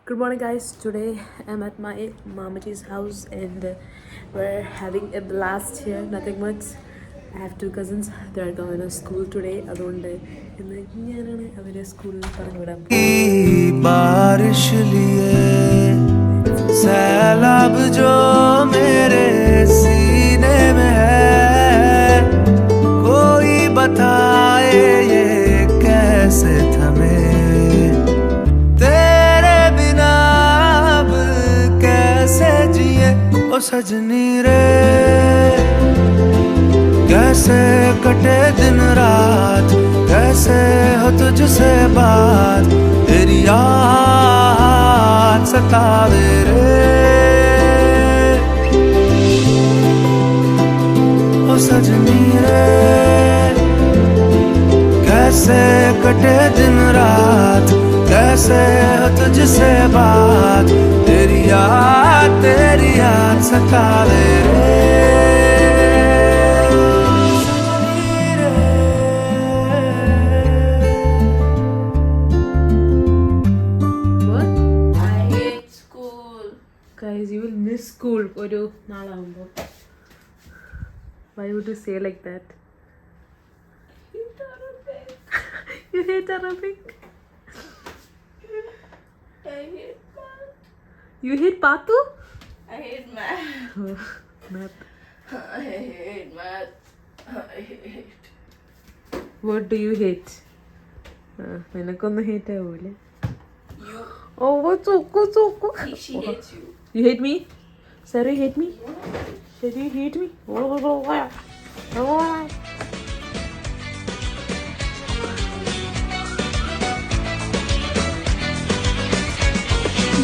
Good morning, guys. Today I'm at my mama's house and we're having a blast here. Nothing much. I have two cousins. They're going to school today. അതുകൊണ്ട് ഇന്ന് ഞാനാണ് അവരെ സ്കൂളിൽ പറഞ്ഞു വിടാൻ बारिश लिए सैलाब जो मेरे सीने में है कोई बताए ये कैसे थमे तेरे बिना अब कैसे जिए ओ सजनी रे कैसे कटे दिन रात कैसे हो तुझसे बात तेरी याद सतावे रे ओ सजनी रे कैसे कटे दिन रात कैसे हो तुझसे बात तेरी याद सतावे रे Guys, you will miss school ഒരു നാളാവുമ്പോൾ. Why would you say like that? You hate Arabic? I hate math. You hate Patu? I hate math. Oh, math. I hate math. I hate. What do you hate? നിനക്കൊന്നും hate ആവൂലേ? You. Oh, ചോക്കു. She hates you. You hate me? Sarah, you hate me? Sarah, you hate me?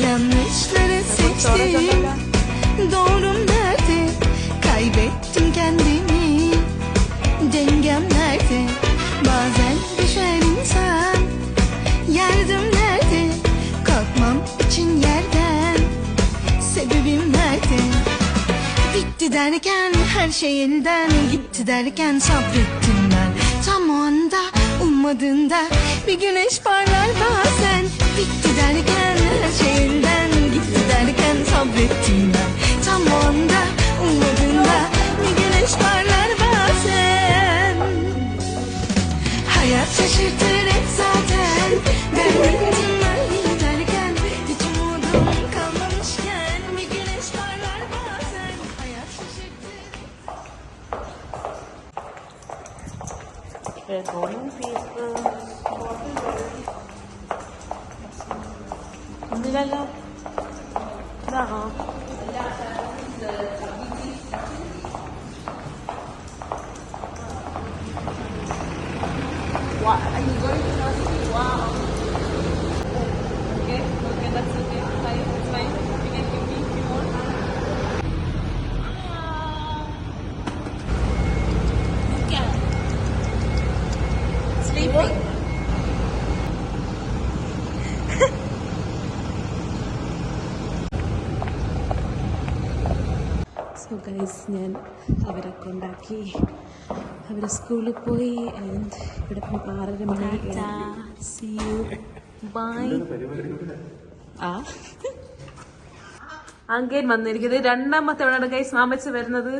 Yanlışları seçtim, doğrum nerede? Kaybettim kendimi, dengem nerede? Bazen düşer insan, yardım nerede? Kalkmam için yerden, sebebim nerede? Bitti derken her şey elden gitti derken sabrettim ben. Tam o anda ummadığında bir güneş parlar bazen. Bitti derken her şey elden gitti derken sabrettim ben. Tam o anda ummadığında bir güneş parlar bazen. Hayat şaşırtır hep zaten. Ben gittim ben giderken hiç umudum kalmamışken bir güneş parlar bazen. Hayat şaşırtır. Good morning, people. ഒന്നുമില്ലല്ലോ. ഇതാണോ? Are you going to Turkey? Wow. Okay, that's okay. Fine, it's fine. You can give me if you want. Okay. Sleeping. So guys, ഞാൻ അവരെ കൊണ്ടാക്കി അവരെ സ്കൂളിൽ പോയി. And ഇവിടെ ഇപ്പം 6:30 മണി. See you bye. അങ്ങേൻ വന്നിരിക്കുന്നത് രണ്ടാമത്തെ തവണ ഗൈസ് മാമച്ച വരുന്നത്.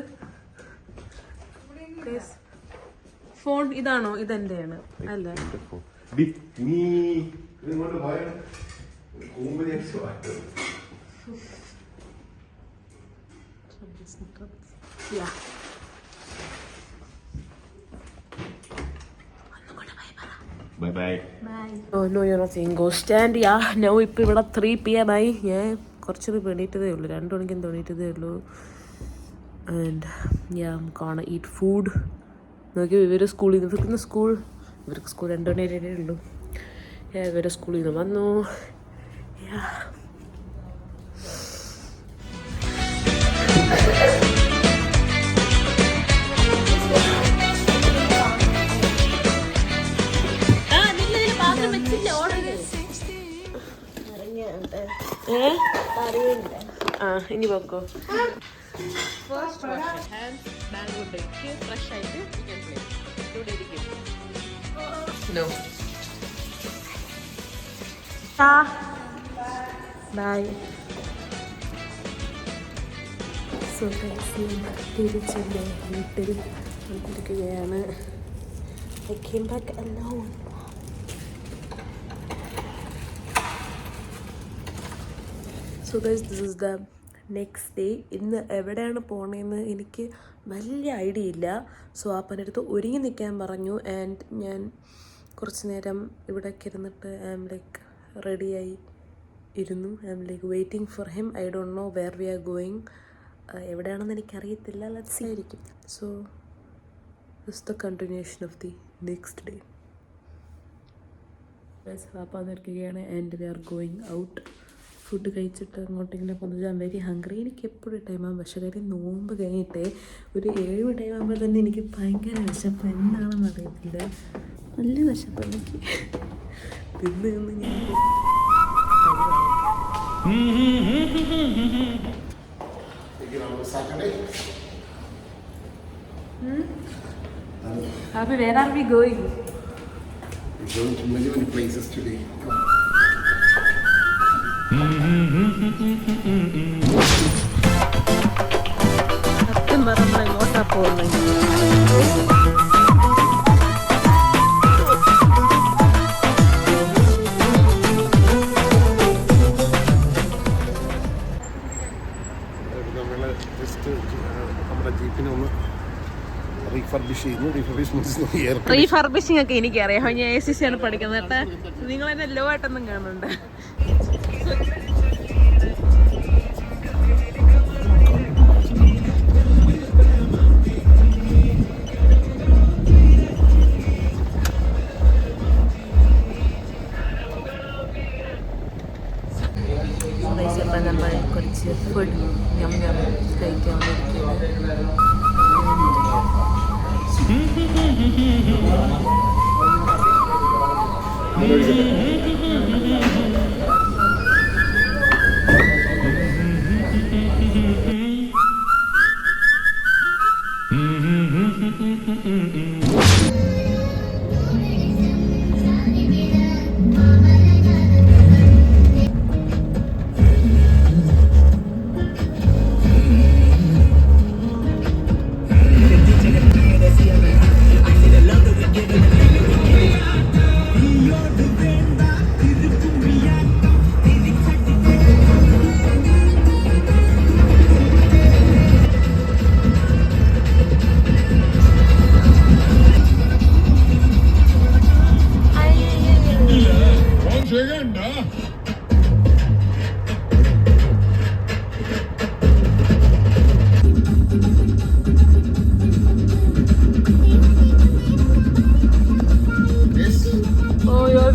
ഫോൺ ഇതാണോ? ഇതെന്റെയാണ് അല്ല. Yeah. Bye. Oh no, you're not saying ghost. And yeah, now ഇപ്പോൾ ഇവിടെ 3 PM ആയി. ഞാൻ കുറച്ചൊരു എണീറ്റതേ ഉള്ളൂ, 2 മണിക്കും എണീറ്റതേ ഉള്ളൂ. And yeah, I'm gonna eat food. നോക്കി ഇവർ സ്കൂളിൽ നിന്ന് ഇവർക്ക് സ്കൂൾ 2 മണി വരെ ഉള്ളൂ. ഇവരെ സ്കൂളിൽ നിന്ന് വന്നു. ഇനി വെക്കോ. ഫസ്റ്റ് വാഷ് ഹാൻഡ്സ്, ബാഗ് കൊണ്ടേക്ക് ഫ്രഷ് ആയിട്ട് യു ക്യാൻ പ്ലേ. ഇവിടെ ഇരിക്കും. നോ. ബൈ. സോ തിരിച്ചെൻ്റെ വീട്ടിൽ വന്നിരിക്കുകയാണ്. I came back alone. So guys, this is the next day. ഇന്ന് എവിടെയാണ് പോകണമെന്ന് എനിക്ക് വലിയ ഐഡിയ ഇല്ല. സോ ആപ്പൻ്റെ അടുത്ത് ഒരുങ്ങി നിൽക്കാൻ പറഞ്ഞു. ആൻഡ് ഞാൻ കുറച്ച് നേരം ഇവിടെയൊക്കെ ഇരുന്നിട്ട് ഐ ആം ലൈക്ക് റെഡിയായി ഇരുന്നു. I am like waiting for him. I don't know where we are going. എവിടെയാണെന്ന് എനിക്കറിയത്തില്ല. ലെറ്റ്സ് സീ ആയിരിക്കും. So this is the continuation of the next day. വാപ്പ വന്നിരിക്കുകയാണ് and we are going out. Food കഴിച്ചിട്ട് അങ്ങോട്ടെങ്കിലും പോകുന്നത്. ഞാൻ വെരി ഹംഗ്രി. എനിക്ക് എപ്പോഴും ടൈമാകും. പക്ഷേ കാര്യം നോമ്പ് കഴിഞ്ഞിട്ട് ഒരു 7 ടൈമാകുമ്പോൾ തന്നെ എനിക്ക് ഭയങ്കര വിശപ്പ്. എന്താണെന്ന് അറിയത്തില്ല. നല്ല വിശപ്പ് എനിക്ക്. തിന്ന് ഞാൻ Happy, where are we going? We're going to many places today. സത്യം പറഞ്ഞാൽ എങ്ങോട്ടാ പോകുന്നത്? നമ്മൾ ജസ്റ്റ് നമ്മുടെ ജീപ്പിനെ ഒന്ന് റീഫർബിഷ് ചെയ്യുന്നു. റീഫർബിഷിംഗ് ഒക്കെ എനിക്കറിയാം. ഞാൻ ACC ആണ് പഠിക്കുന്നത് കേട്ടോ. നിങ്ങൾ എന്നെ ലോ ആയിട്ടൊന്നും കാണുന്നുണ്ട്. അപ്പം നമ്മൾ കുറച്ച് ഫുഡ് കഴിക്കാൻ വന്നിരിക്കുന്നത്.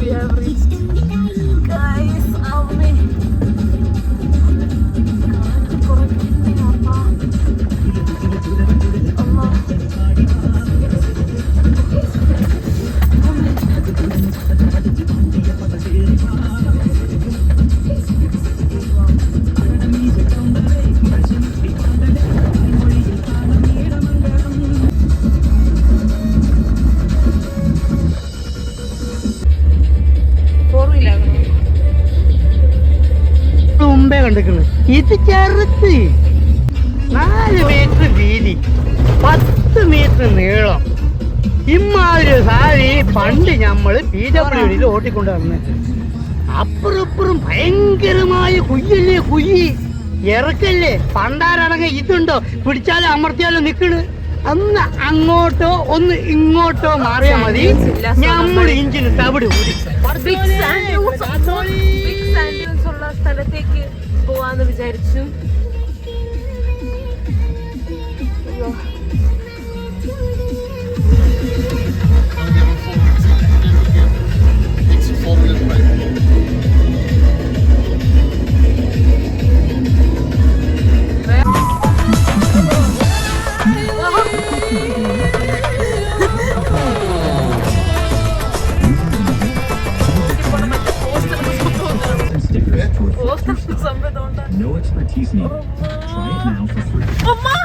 We have reached, guys. Amme മുമ്പേ കണ്ടിരിക്കുന്നു. ഇത് ചെറുത്ത് 4 മീറ്റർ വീതി, 10 മീറ്റർ നീളം. ഇമ്മാതിരി സാരി പണ്ട് നമ്മള് PWDയിൽ ഓട്ടിക്കൊണ്ട് വന്നത്. അപ്പുറപ്പുറം ഭയങ്കരമായ കുയ്യല്ലേ, കുയ്യി ഇറക്കല്ലേ. പണ്ടാരാണെങ്കിൽ ഇതുണ്ടോ, പിടിച്ചാലും അമർത്തിയാലും നിക്കണ്. ഒന്ന് അങ്ങോട്ടോ ഒന്ന് ഇങ്ങോട്ടോ മാറിയാൽ മതി, നമ്മൾ ഇഞ്ചിന് തവിട് കൂടി. ഉള്ള സ്ഥലത്തേക്ക് പോവാന്ന് വിചാരിച്ചു. No expertise needed. Try it now for free. Mama!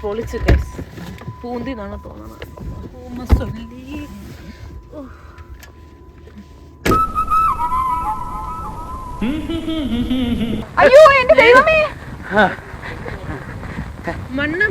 പൊളിച്ചു ഗൈസ്. പൂന്തി എന്നാണ് തോന്നുന്നത്. അയ്യോ എന്റെ ദൈവമേ, മണ്ണ്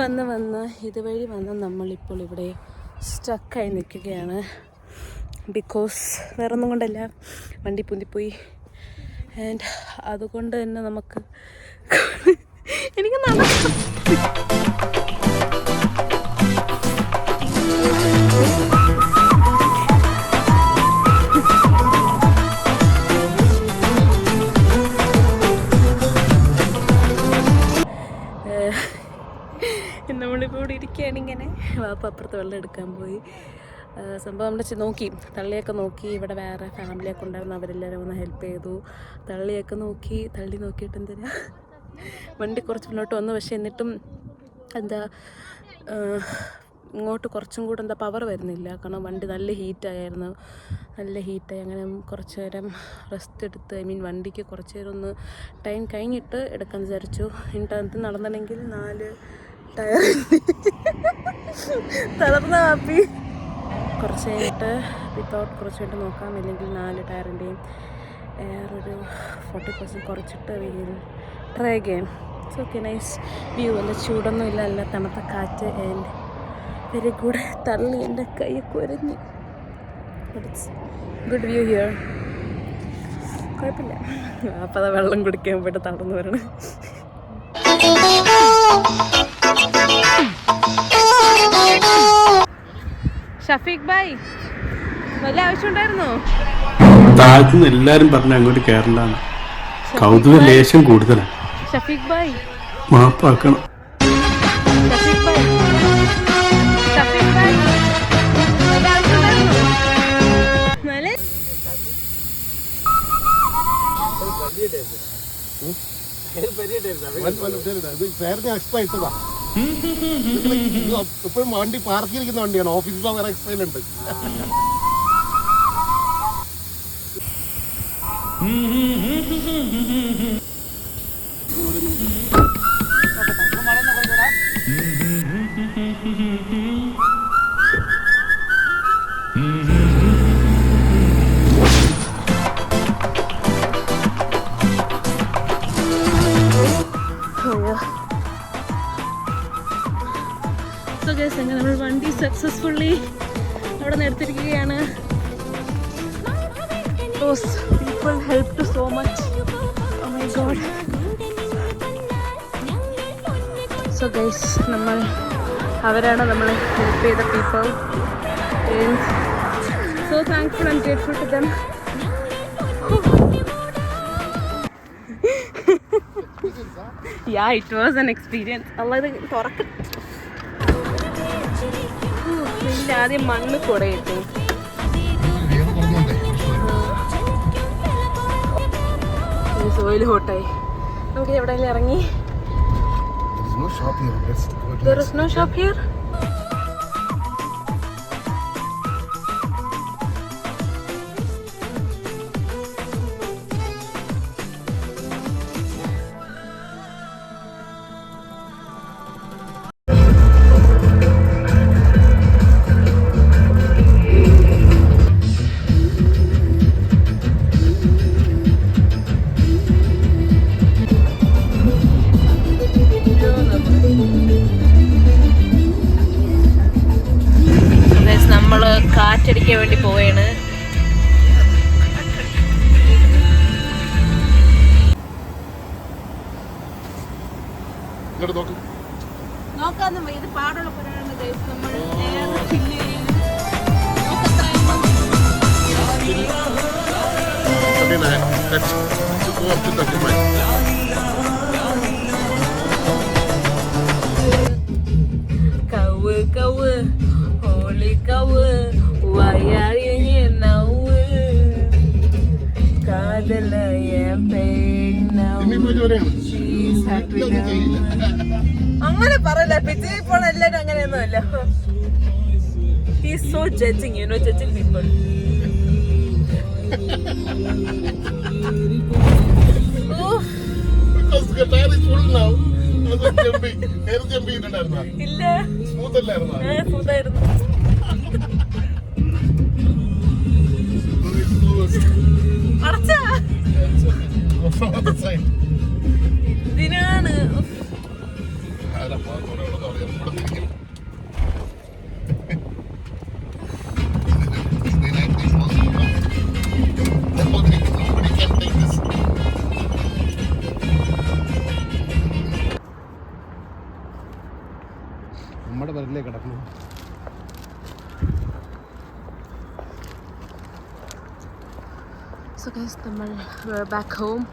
അങ്ങനെ വന്ന് ഇതുവഴി വന്ന് നമ്മളിപ്പോൾ ഇവിടെ സ്റ്റക്കായി നിൽക്കുകയാണ്. ബിക്കോസ് വേറെ ഒന്നും കൊണ്ടല്ല, വണ്ടി പൊന്തിപ്പോയി. ആൻഡ് അതുകൊണ്ട് തന്നെ നമുക്ക് എനിക്ക് നമ്മളിപ്പോൾ ഇവിടെ ഇരിക്കുകയാണ്. ഇങ്ങനെ വാപ്പ അപ്പുറത്ത് വെള്ളം എടുക്കാൻ പോയി. സംഭവം നമ്മൾ നോക്കി, തള്ളിയൊക്കെ നോക്കി. ഇവിടെ വേറെ ഫാമിലിയൊക്കെ ഉണ്ടായിരുന്നു, അവരെല്ലാവരും ഒന്ന് ഹെൽപ്പ് ചെയ്തു. തള്ളി നോക്കിയിട്ട് എന്തിനാ വണ്ടി കുറച്ച് മുന്നോട്ട് വന്നു. പക്ഷേ എന്നിട്ടും എന്താ ഇങ്ങോട്ട് കുറച്ചും കൂടെ എന്താ പവർ വരുന്നില്ല. കാരണം വണ്ടി നല്ല ഹീറ്റായി. അങ്ങനെ കുറച്ച് നേരം റെസ്റ്റ് എടുത്ത്, വണ്ടിക്ക് കുറച്ച് നേരം ഒന്ന് ടൈം കഴിഞ്ഞിട്ട് എടുക്കാൻ വിചാരിച്ചു. എന്നിട്ട് നടന്നിട്ടുണ്ടെങ്കിൽ 4 ടയർ തളർന്ന കാപ്പി. കുറച്ച് കഴിഞ്ഞിട്ട് വിത്തൗട്ട് കുറച്ച് കഴിഞ്ഞിട്ട് നോക്കാം. അല്ലെങ്കിൽ 4 ടയറിൻ്റെയും ഒരു 40% കുറച്ചിട്ട് ട്രൈ ചെയ്യാം. It's okay, nice view. അല്ല ചൂടൊന്നും ഇല്ല, നല്ല തണുത്ത കാറ്റ്. And very good. തള്ളി എൻ്റെ കൈ കുരഞ്ഞു. It's good view here. കുഴപ്പമില്ല. അപ്പം അത് വെള്ളം കുടിക്കാൻ പോയിട്ട് തളർന്നു വരണം. ഷഫീഖ് ഭായ്, വല്ല ആവശ്യം ഉണ്ടായിരുന്നോ? താഴത്തുനിന്ന് എല്ലാരും പറഞ്ഞ അങ്ങോട്ട് കയറണ്ടാണ്. കൗതുക ലേശം കൂടുതലാണ്. ഷഫീഖ് ഭായ് മാപ്പാക്കണം. ഇപ്പോഴും വണ്ടി പാർക്ക് ചെയ്തിരിക്കുന്ന വണ്ടിയാണ്. ഓഫീസിൽ വേറെ എക്സ്പൈലുണ്ട്. നമ്മൾ വണ്ടി സക്സസ്ഫുള്ളി അവിടെ നിർത്തിയിരിക്കുകയാണ്. People help to so much. Oh my God. So guys, അവരാണ് നമ്മളെ ഹെൽപ്പ് ചെയ്ത people. So thankful and grateful to them. Yeah, it was an experience. Allah തുറക്ക. ആദ്യം മണ്ണ് കുറയിട്ട് സോയിൽ ഹോട്ടായി. നമുക്ക് എവിടെയെങ്കിലും ഇറങ്ങി. There is no shop here. കാറ്റടിക്കാൻ വേണ്ടി പോവുകയാണ്. നോക്കാന്നും ഇത് പാടുള്ള പുരാണ്. നമ്മൾ 39. Let's go up to 35. Kawa, holy kawa, why are you here now? Kadala now. She's happy now. അങ്ങനെ പറയല്ല പിച്ചി ഇപ്പോൾ എല്ലാരും അങ്ങനെയൊന്നുമല്ല. He's so judging, judging people. Because the tire is full now. ഇല്ല Smooth അല്ലായിരുന്നോ? സ്മൂത്തായിരുന്നു. അടച്ചാ From the side. ഇതിനാണ് Nobody can take this. നമ്മുടെ വരലേ കിടക്കുന്നു. So guys, we're back home.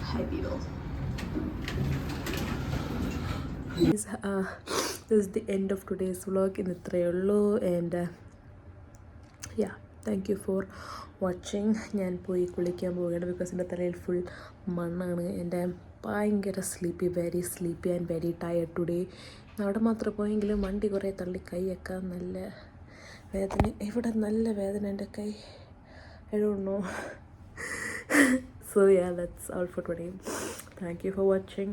Hi people. Guys, this is the end of today's vlog. In ഇത്രയുള്ളൂ and yeah, thank you for watching. ഞാൻ പോയി കുളിക്കാൻ പോവുകയാണ് ബിക്കോസ് എൻ്റെ തലയിൽ ഫുൾ മണ്ണാണ്. എൻ്റെ ഭയങ്കര very sleepy and very tired today. അവിടെ മാത്രം പോയെങ്കിലും വണ്ടി കുറേ തള്ളി കൈയൊക്കെ നല്ല വേദന. ഇവിടെ നല്ല വേദന എൻ്റെ കൈ. I don't know. So yeah, that's all for today. Thank you for watching.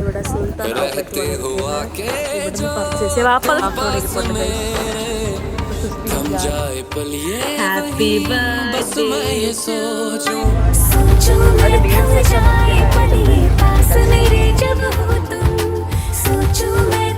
ഇവിടെ സുൽത്താൻ ഹാപ്പി ബർത്ത്ഡേ. सोचो मैं थम जाए पल ये पास मेरे जब हो तुम सोचो मैं